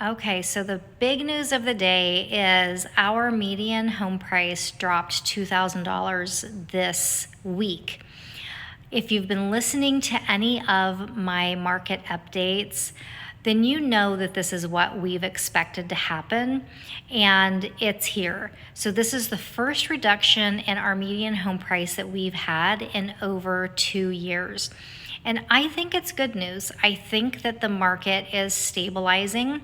Okay, so the big news of the day is our median home price dropped $2,000 this week. If you've been listening to any of my market updates, then you know that this is what we've expected to happen, and it's here. So this is the first reduction in our median home price that we've had in over 2 years. And I think it's good news. I think that the market is stabilizing.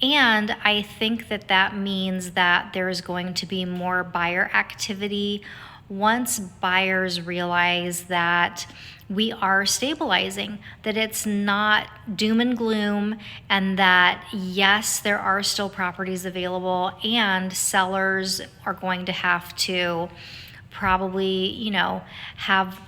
And I think that that means that there's going to be more buyer activity once buyers realize that we are stabilizing, that it's not doom and gloom, and that yes, there are still properties available, and sellers are going to have to probably,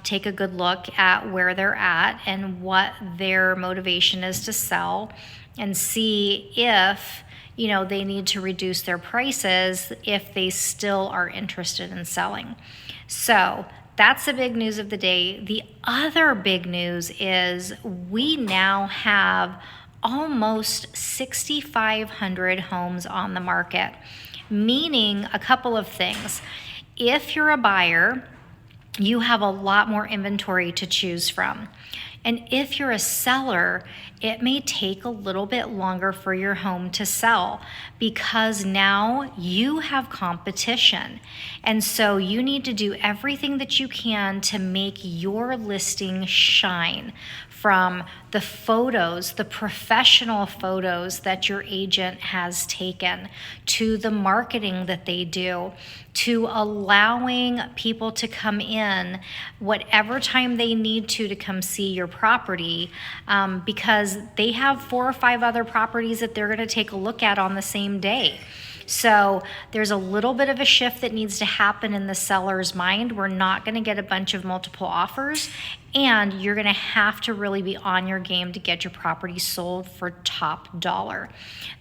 take a good look at where they're at and what their motivation is to sell, and see if they need to reduce their prices if they still are interested in selling. So that's the big news of the day. The other big news is we now have almost 6,500 homes on the market, meaning a couple of things. If you're a buyer, you have a lot more inventory to choose from. And if you're a seller, it may take a little bit longer for your home to sell because now you have competition. And so you need to do everything that you can to make your listing shine, from the photos, the professional photos that your agent has taken, to the marketing that they do, to allowing people to come in whatever time they need to come see your property, because they have 4 or 5 other properties that they're going to take a look at on the same day. So there's a little bit of a shift that needs to happen in the seller's mind. We're not going to get a bunch of multiple offers, and you're going to have to really be on your game to get your property sold for top dollar.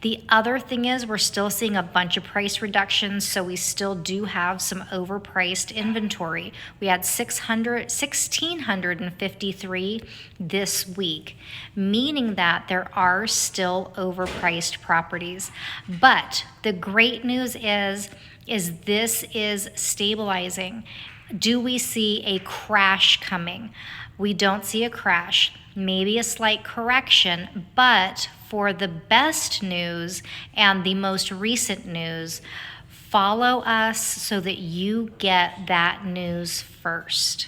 The other thing is we're still seeing a bunch of price reductions, so we still do have some overpriced inventory. We had 1,653 this week, meaning that there are still overpriced properties. But the great news is this is stabilizing. Do we see a crash coming? We don't see a crash, maybe a slight correction, but for the best news and the most recent news, follow us so that you get that news first.